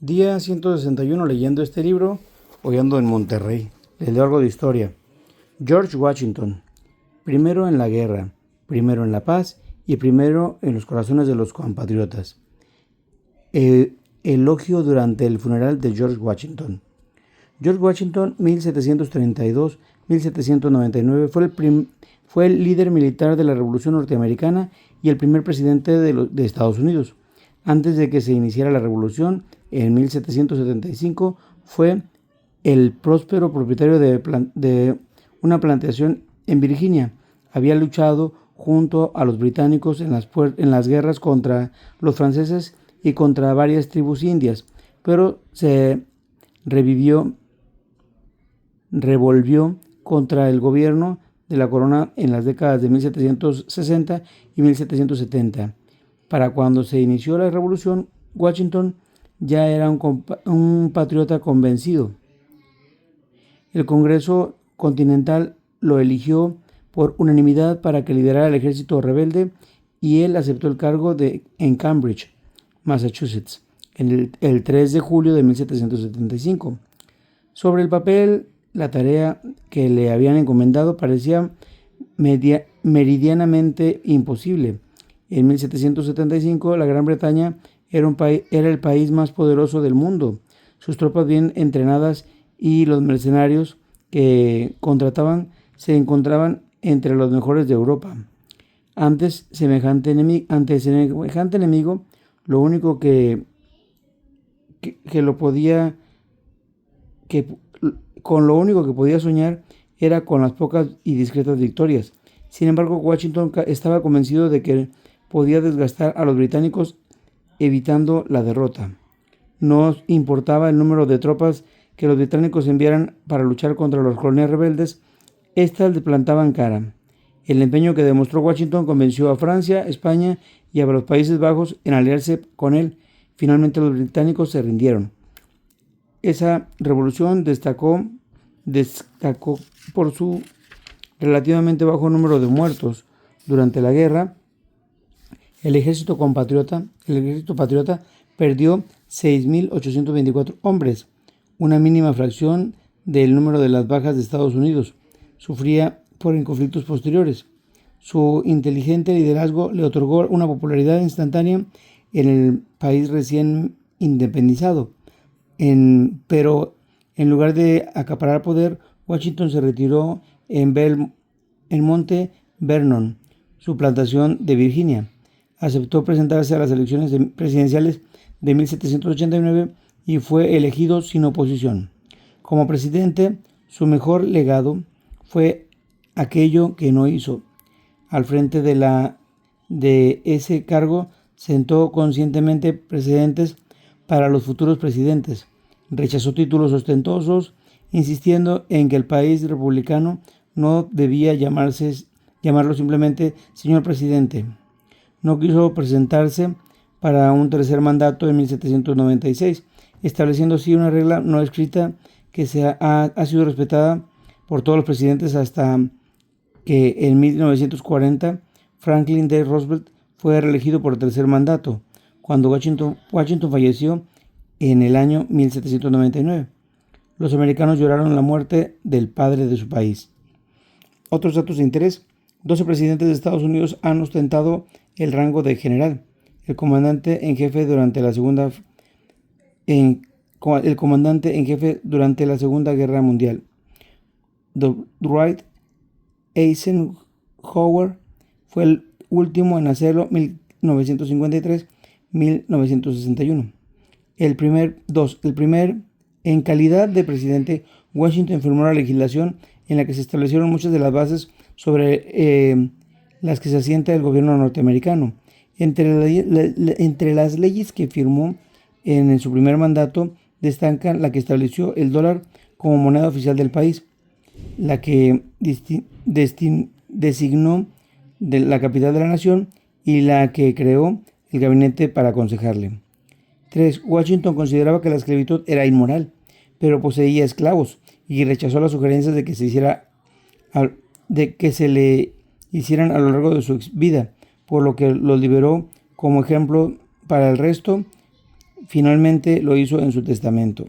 Día 161 leyendo este libro, hoy ando en Monterrey. Les leo algo de historia. George Washington, primero en la guerra, primero en la paz y primero en los corazones de los compatriotas. Elogio durante el funeral de George Washington. George Washington, 1732-1799, fue el líder militar de la Revolución Norteamericana y el primer presidente de Estados Unidos. Antes de que se iniciara la Revolución, en 1775, fue el próspero propietario de una plantación en Virginia. Había luchado junto a los británicos en las guerras contra los franceses y contra varias tribus indias, pero se revolvió contra el gobierno de la corona en las décadas de 1760 y 1770. Para cuando se inició la revolución, Washington ya era un patriota convencido. El Congreso Continental lo eligió por unanimidad para que liderara el ejército rebelde y él aceptó el cargo en Cambridge, Massachusetts, el 3 de julio de 1775. Sobre el papel, la tarea que le habían encomendado parecía meridianamente imposible. En 1775, la Gran Bretaña era el país más poderoso del mundo. Sus tropas bien entrenadas y los mercenarios que contrataban se encontraban entre los mejores de Europa. Ante semejante enemigo, lo único con lo único que podía soñar era con las pocas y discretas victorias. Sin embargo, Washington estaba convencido de que podía desgastar a los británicos evitando la derrota. No importaba el número de tropas que los británicos enviaran para luchar contra los colonias rebeldes, éstas le plantaban cara. El empeño que demostró Washington convenció a Francia, España y a los Países Bajos en aliarse con él. Finalmente los británicos se rindieron. Esa revolución destacó por su relativamente bajo número de muertos. Durante la guerra, el ejército patriota perdió 6.824 hombres, una mínima fracción del número de las bajas de Estados Unidos. Sufría por conflictos posteriores. Su inteligente liderazgo le otorgó una popularidad instantánea en el país recién independizado. Pero en lugar de acaparar poder, Washington se retiró en Monte Vernon, su plantación de Virginia. Aceptó presentarse a las elecciones presidenciales de 1789 y fue elegido sin oposición. Como presidente, su mejor legado fue aquello que no hizo. Al frente de ese cargo, sentó conscientemente precedentes para los futuros presidentes. Rechazó títulos ostentosos, insistiendo en que el país republicano no debía llamarlo simplemente señor presidente. No quiso presentarse para un tercer mandato en 1796, estableciendo así una regla no escrita que ha sido respetada por todos los presidentes hasta que en 1940 Franklin D. Roosevelt fue reelegido por el tercer mandato, cuando Washington falleció en el año 1799. Los americanos lloraron la muerte del padre de su país. Otros datos de interés: 12 presidentes de Estados Unidos han ostentado el rango de general. El comandante en jefe durante la Segunda Guerra Mundial, Dwight Eisenhower, fue el último en hacerlo, 1953-1961. El primer en calidad de presidente, Washington firmó la legislación en la que se establecieron muchas de las bases sobre las que se asienta el gobierno norteamericano. Entre las leyes que firmó en su primer mandato destacan la que estableció el dólar como moneda oficial del país, la que designó la capital de la nación y la que creó el gabinete para aconsejarle. 3. Washington consideraba que la esclavitud era inmoral, pero poseía esclavos y rechazó las sugerencias de que se le hicieran a lo largo de su vida, por lo que los liberó como ejemplo para el resto. finalmente lo hizo en su testamento.